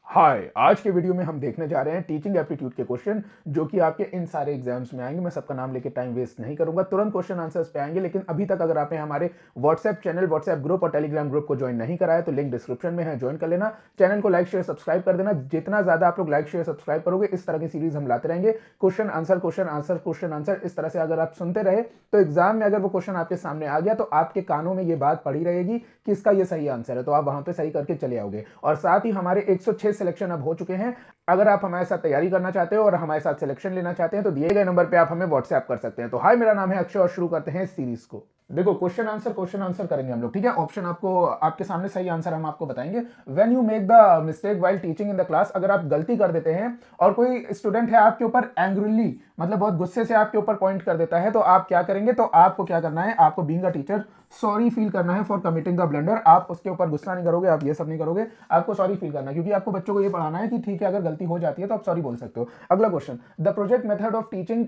हाय, आज के वीडियो में हम देखने जा रहे हैं टीचिंग एप्टीट्यूड के क्वेश्चन जो कि आपके इन सारे एग्जाम्स में आएंगे। मैं सबका नाम लेके टाइम वेस्ट नहीं करूंगा, तुरंत क्वेश्चन आंसर्स पे आएंगे। लेकिन अभी तक अगर आपने हमारे व्हाट्सएप चैनल, व्हाट्सएप ग्रुप और टेलीग्राम ग्रुप को ज्वाइन नहीं कराया तो लिंक डिस्क्रिप्शन में है, ज्वाइन कर लेना। चैनल को लाइक शेयर सब्सक्राइब कर देना। जितना ज्यादा आप लोग लाइक शेयर सब्सक्राइब करोगे, इस तरह की सीरीज हम लाते रहेंगे। Question answer question answer question answer, इस तरह से अगर आप सुनते रहे तो एग्जाम में अगर वो क्वेश्चन आपके सामने आ गया तो आपके कानों में ये बात पड़ी रहेगी कि इसका ये सही आंसर है, तो आप वहां पे सही करके चले आओगे। और साथ ही हमारे 106 सिलेक्शन अब हो चुके हैं। अगर आप हमारे साथ तैयारी करना चाहते हो और हमारे साथ सिलेक्शन लेना चाहते हैं तो दिए गए नंबर पे आप हमें व्हाट्सएप कर सकते हैं। तो हाय, मेरा नाम है अक्षय और शुरू करते हैं इस सीरीज को। देखो, क्वेश्चन आंसर करेंगे हम लोग, ठीक है। ऑप्शन आपको आपके सामने, सही आंसर हम आपको बताएंगे। When you make the mistake while teaching in the class, अगर आप गलती कर देते हैं और कोई स्टूडेंट है आपके ऊपर एंग्रीली, मतलब बहुत गुस्से से आपके ऊपर पॉइंट कर देता है, तो आप क्या करेंगे? तो आपको क्या करना है? आपको being a teacher sorry feel करना है फॉर कमिटिंग द ब्लंडर। आप उसके ऊपर गुस्सा नहीं करोगे, आप ये सब नहीं करोगे, आपको सॉरी फील करना है, क्योंकि आपको बच्चों को ये पढ़ाना है कि ठीक है, अगर गलती हो जाती है तो आप सॉरी बोल सकते हो। अगला question, the project method of teaching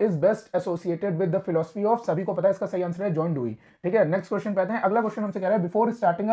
is best associated with the philosophy of, सभी को पता है इसका सही आंसर है जॉन डुई, ठीक है। नेक्स्ट क्वेश्चन पे आते हैं। अगला क्वेश्चन हमसे कह रहा है before starting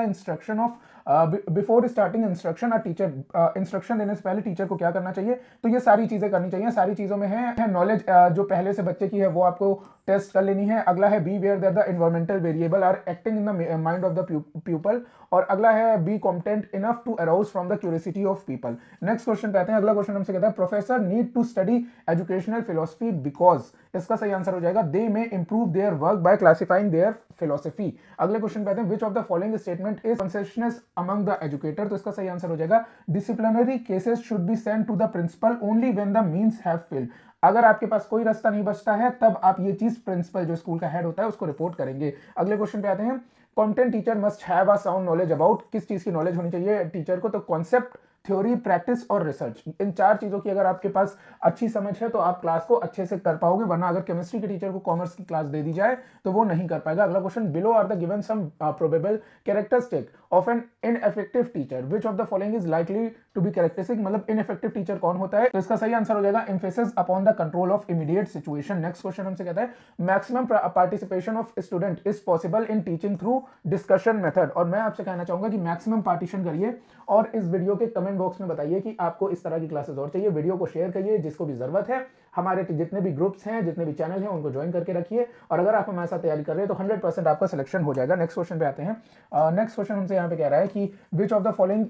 instruction a teacher, instruction देने से पहले टीचर को क्या करना चाहिए? तो ये सारी चीजें करनी चाहिए। सारी चीजों में है नॉलेज जो पहले से बच्चे की है वो आपको टेस्ट कर लेनी है। अगला है beware that the environmental variable are acting in the mind of the pupil. और अगला है be competent enough to arouse from the curiosity of people. Next question पे आते हैं। अगला क्वेश्चन हमसे कहता है professor need to study educational philosophy because, इसका सही आंसर हो जाएगा they may improve their work by classifying their philosophy. अगले क्वेश्चन पे आते हैं। Which of the following statement is consensus among the educator, तो इसका सही आंसर हो जाएगा disciplinary cases should be sent to the principal only when the means have failed. अगर आपके पास कोई रास्ता नहीं बचता है तब आप ये चीज प्रिंसिपल, जो स्कूल का हेड होता है, उसको रिपोर्ट करेंगे। अगले क्वेश्चन पे आते हैं। Content teacher must have a sound knowledge about, किस चीज की नॉलेज होनी चाहिए टीचर को? तो कॉन्सेप्ट, थ्योरी, प्रैक्टिस और रिसर्च। इन चार चीजों की अगर आपके पास अच्छी समझ है तो आप क्लास को अच्छे से कर पाओगे, वरना अगर केमिस्ट्री के टीचर को कॉमर्स की क्लास दे दी जाए तो वो नहीं कर पाएगा। अगला question, below are the given some probable characteristic of an ineffective teacher, which of the following is likely to be characteristic, मतलब इनएफेक्टिव टीचर कौन होता है? तो इसका सही आंसर हो जाएगा emphasis upon the control of immediate situation. Next question हमसे कहता है maximum participation of student is possible in teaching through discussion method. और मैं आपसे कहना चाहूंगा कि मैक्सिमम पार्टीशन करिए और इस वीडियो के कमेंट बॉक्स में बताइए कि आपको इस तरह की क्लासेस और चाहिए। वीडियो को शेयर करिए जिसको भी जरूरत है। हमारे जितने भी ग्रुप्स हैं, जितने भी चैनल हैं, उनको ज्वाइन करके रखिए। और अगर आप हमारे साथ तैयारी कर रहे हैं तो 100% आपका सिलेक्शन हो जाएगा। नेक्स्ट क्वेश्चन पे आते हैं। नेक्स्ट क्वेश्चन हमसे यहाँ पे कह रहा है कि विच ऑफ द फॉलोइंग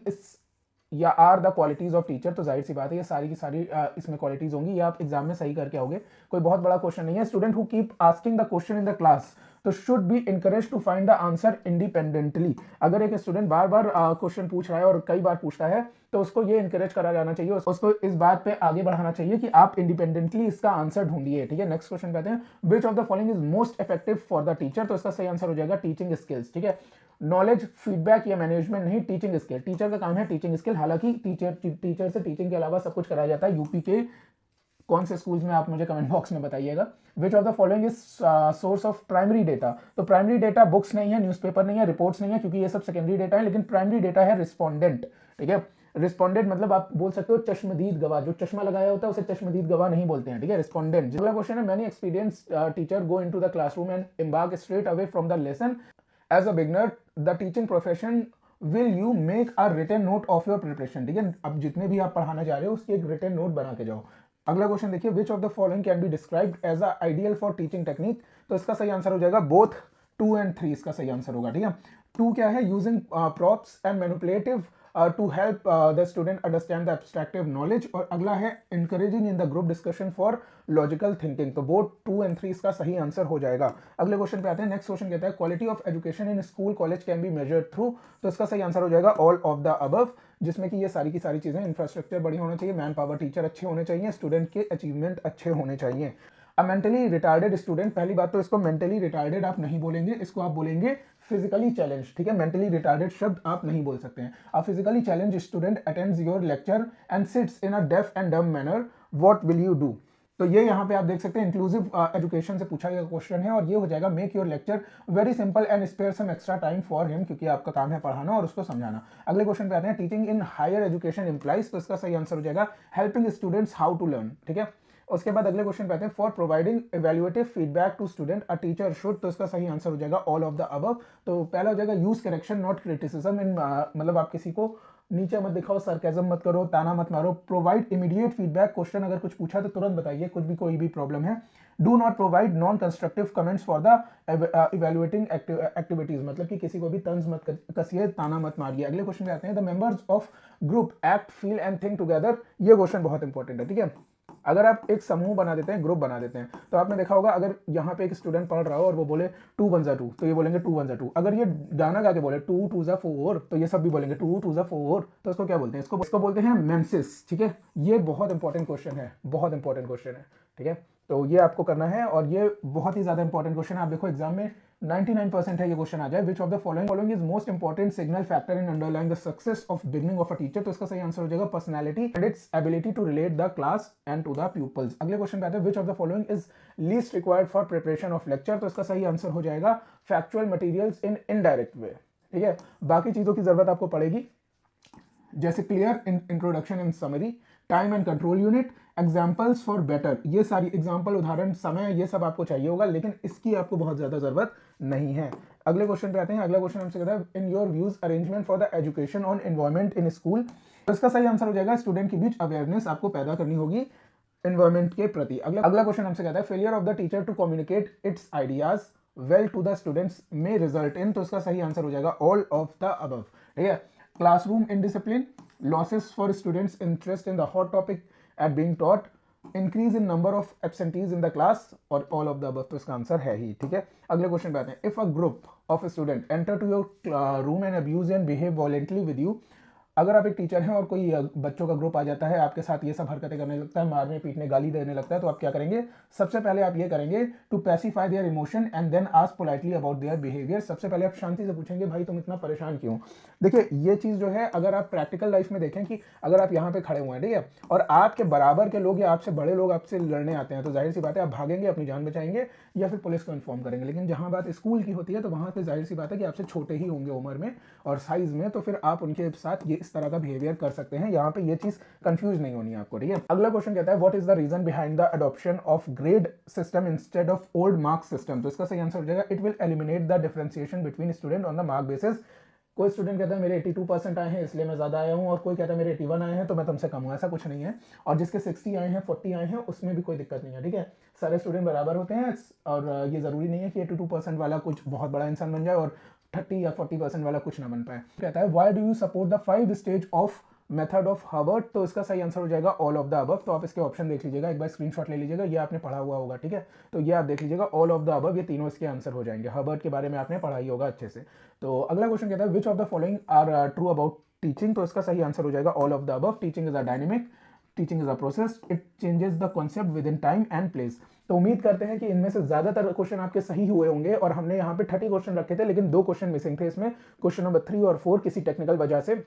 या are the qualities of teacher. तो जाहिर सी बात है ये सारी की सारी इसमें क्वालिटीज होंगी, ये आप एग्जाम में सही करके आओगे। कोई बहुत बड़ा क्वेश्चन नहीं है। Student who keep asking the question in the class तो should be encourage to find the answer independently. अगर एक स्टूडेंट बार बार क्वेश्चन पूछ रहा है और कई बार पूछता है तो उसको ये इनकरेज करा जाना चाहिए, उसको इस बात पे आगे बढ़ाना चाहिए कि आप इंडिपेंडेंटली इसका आंसर ढूंढिए, ठीक है। नेक्स्ट क्वेश्चन कहते हैं which of the following is most effective for the teacher. तो इसका सही आंसर हो जाएगा टीचिंग स्किल्स, ठीक है। नॉलेज, फीडबैक या मैनेजमेंट नहीं, टीचिंग स्किल। टीचर का काम है टीचिंग स्किल। हालांकि टीचर से टीचिंग के अलावा सब कुछ कराया जाता है। यूपी के कौन से स्कूल्स में आप मुझे कमेंट बॉक्स में बताइएगा। विच of the following is source of primary data. तो प्राइमरी डेटा बुक्स नहीं है, न्यूज़पेपर नहीं है, रिपोर्ट्स नहीं है, क्योंकि ये सब सेकेंडरी डेटा है। लेकिन प्राइमरी डेटा है रिस्पोंडेंट, ठीक है। रिस्पोंडेंट मतलब आप बोल सकते हो चश्मदीद गवाह, जो चश्मा लगाया होता है उसे चश्मदीद गवाह नहीं बोलते हैं, ठीक है। रिस्पोंडेंट। अगला क्वेश्चन है many experience teacher go into the classroom and embark straight away from the lesson as a beginner the teaching profession will you make a written note of your preparation, ठीक है। अब जितने भी आप पढ़ाना चाह रहे हो उसकी एक रिटन नोट बना के जाओ। अगला क्वेश्चन देखिए, which of the following can be described as a ideal for teaching technique. तो इसका सही आंसर हो जाएगा बोथ 2 and 3, इसका सही आंसर होगा, ठीक है। 2 क्या है? Using props and manipulative to help the student understand the abstractive knowledge. और अगला है encouraging in the group discussion for logical thinking. तो बोथ 2 and 3 इसका सही आंसर हो जाएगा। अगले क्वेश्चन पे आते हैं। नेक्स्ट क्वेश्चन कहता है quality of education in school college can be measured through. तो इसका सही आंसर हो जाएगा ऑल ऑफ द अबव, जिसमें कि ये सारी की सारी चीजें, इंफ्रास्ट्रक्चर बढ़िया होना चाहिए, मैन पावर, टीचर अच्छे होने चाहिए, स्टूडेंट के अचीवमेंट अच्छे होने चाहिए। अ मेंटली रिटार्डेड स्टूडेंट, पहली बात तो इसको मेंटली रिटार्डेड आप नहीं बोलेंगे, इसको आप बोलेंगे फिजिकली चैलेंज, ठीक है। मेंटली रिटार्डेड शब्द आप नहीं बोल सकते हैं। A physically challenge student attends your lecture and sits in a deaf and dumb manner, what will you do. तो ये यहाँ पे आप देख सकते हैं इंक्लूसिव एजुकेशन से पूछा गया क्वेश्चन है और ये हो जाएगा make your lecture very simple and spare some extra time for him, क्योंकि आपका काम है पढ़ाना और उसको समझाना। अगले क्वेश्चन पे आते हैं teaching in higher education implies. तो इसका सही आंसर हो जाएगा helping students how to learn, ठीक है। उसके बाद अगले क्वेश्चन पे आते हैं, for providing evaluative feedback to student a teacher should, तो इसका सही आंसर हो जाएगा ऑल ऑफ द अबव। तो पहला हो जाएगा यूज करेक्शन नॉट क्रिटिसिज्म, इन मतलब आप किसी को नीचे मत दिखाओ, सरकाजम मत करो, ताना मत मारो। प्रोवाइड इमीडिएट फीडबैक, क्वेश्चन अगर कुछ पूछा तो तुरंत बताइए, कुछ भी कोई भी प्रॉब्लम है। Do not provide non constructive comments for the evaluating activities, मतलब कि किसी को भी तंज मत कसिए, ताना मत मारिए। अगले क्वेश्चन पे आते हैं, the members of group act feel and think together, ये क्वेश्चन बहुत इंपॉर्टेंट है, ठीक है। अगर आप एक समूह बना देते हैं, ग्रुप बना देते हैं, तो आपने देखा होगा अगर यहाँ पे एक स्टूडेंट पढ़ रहा हो और वो बोले 2 1 2, तो ये बोलेंगे 2 1 2। अगर ये गाना गा के बोले 2 2 4, तो ये सब भी बोलेंगे 2 2 4, तो इसको क्या बोलते हैं? इसको बोलते हैं मेंसिस, ठीक है। ये बहुत इंपॉर्टेंट क्वेश्चन है, बहुत इंपॉर्टेंट क्वेश्चन है, ठीक है। तो ये आपको करना है और ये बहुत ही ज्यादा इंपॉर्टेंट क्वेश्चन है। आप देखो एग्जाम में 99% है ये क्वेश्चन आ जाए, which of the following is most important signal factor in underlying the success of beginning of a teacher, तो इसका सही आंसर हो जाएगा personality and its ability to relate the class and to the pupils. अगले question पे आते हैं, which of the following is least required for preparation of lecture, तो इसका सही आंसर हो जाएगा factual materials in indirect way, ठीक है। बाकी चीजों की जरूरत आपको पड़ेगी, जैसे clear introduction in summary, time and control unit, examples for better, ये सारी एग्जाम्पल, उदाहरण, समय, ये सब आपको चाहिए होगा, लेकिन इसकी आपको बहुत ज्यादा जरूरत नहीं है। अगले क्वेश्चन पे आते हैं। अगला क्वेश्चन हमसे कहता है, in your views arrangement for the education on environment in school, तो इसका सही आंसर हो जाएगा स्टूडेंट के बीच अवेयरनेस आपको पैदा करनी होगी एनवायरमेंट के प्रति। अगला क्वेश्चन हमसे कहता है, failure of the teacher to communicate its ideas well to the students may result in, तो इसका सही आंसर हो जाएगा ऑल ऑफ द अबव, ठीक है। Classroom indiscipline, losses for students interest in the hot topic at being taught, increase in number of absentees in the class, और all of the above, तो इसका आंसर है ही, ठीक है। अगले क्वेश्चन पे आते हैं, if a group of a student enter to your room and abuse and behave violently with you, अगर आप एक टीचर हैं और कोई बच्चों का ग्रुप आ जाता है आपके साथ, ये सब हरकतें करने लगता है, मारने पीटने गाली देने लगता है, तो आप क्या करेंगे? सबसे पहले आप ये करेंगे, to pacify their emotion and then ask politely about their behaviour. सबसे पहले आप शांति से पूछेंगे, भाई तुम इतना परेशान क्यों? देखिए ये चीज जो है, अगर आप प्रैक्टिकल लाइफ में देखें कि अगर आप यहाँ पे खड़े हुए हैं, ठीक है, और आपके बराबर के लोग या आपसे बड़े लोग आपसे लड़ने आते हैं, तो जाहिर सी बात है आप भागेंगे, अपनी जान बचाएंगे या फिर पुलिस को इन्फॉर्म करेंगे। लेकिन जहां बात स्कूल की होती है, तो वहां पे जाहिर सी बात है कि आपसे छोटे ही होंगे उम्र में और साइज में, तो फिर आप उनके साथ ये इस तरह का बिहेवियर कर सकते हैं। यहाँ पे ये चीज कंफ्यूज नहीं होनी है आपको, ठीक है। अगला क्वेश्चन कहता है, what is the reason behind the adoption of grade system instead of old mark system, तो इसका सही आंसर हो जाएगा, it will eliminate the differentiation between student on the mark basis. कोई स्टूडेंट कहता है मेरे 82% आए हैं इसलिए मैं ज्यादा आया हूं, और कोई कहता है मेरे 81 आए हैं तो मैं तुमसे कम हूं, ऐसा कुछ नहीं है। और जिसके 60 आए हैं, 40 आए हैं, उसमें भी कोई दिक्कत नहीं है, ठीक है। सारे स्टूडेंट बराबर होते हैं और ये जरूरी नहीं है कि 82% वाला कुछ बहुत बड़ा इंसान बन जाए और 30 या 40% वाला कुछ ना बन पाए। कहता है, why do you support the 5 stage of method of Herbert, तो इसका सही आंसर हो जाएगा ऑल ऑफ द अबव। तो आप इसके ऑप्शन देख लीजिएगा, एक बार स्क्रीनशॉट ले लीजिएगा, ये आपने पढ़ा हुआ होगा, ठीक है। तो ये आप देख लीजिएगा, ऑल ऑफ द अबव, ये तीनों इसके आंसर हो जाएंगे। हर्बर्ट के बारे में आपने पढ़ा ही होगा अच्छे से। तो अगला क्वेश्चन कहता है, which of the following are true about teaching, तो इसका सही आंसर हो जाएगा all of the above. Teaching is a dynamic, teaching is a process, it changes the concept within time and place. तो उम्मीद करते हैं कि इनमें से ज्यादातर क्वेश्चन आपके सही हुए होंगे, और हमने यहाँ पे 30 क्वेश्चन रखे थे, लेकिन 2 क्वेश्चन मिसिंग थे इसमें, क्वेश्चन नंबर 3 और 4 किसी टेक्निकल वजह से।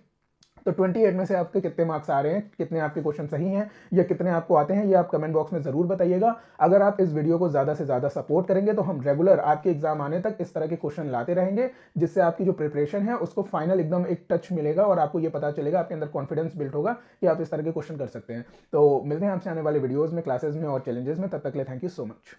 तो 28 में से आपके कितने मार्क्स आ रहे हैं, कितने आपके क्वेश्चन सही हैं या कितने आपको आते हैं, ये आप कमेंट बॉक्स में जरूर बताइएगा। अगर आप इस वीडियो को ज्यादा से ज्यादा सपोर्ट करेंगे तो हम रेगुलर आपके एग्जाम आने तक इस तरह के क्वेश्चन लाते रहेंगे, जिससे आपकी जो प्रिपरेशन है उसको फाइनल एकदम एक टच मिलेगा और आपको ये पता चलेगा, आपके अंदर कॉन्फिडेंस बिल्ड होगा कि आप इस तरह के क्वेश्चन कर सकते हैं। तो मिलते हैं आपसे आने वाले वीडियोज में, क्लासेस में और चैलेंजेस में, तब तक के लिए थैंक यू सो मच।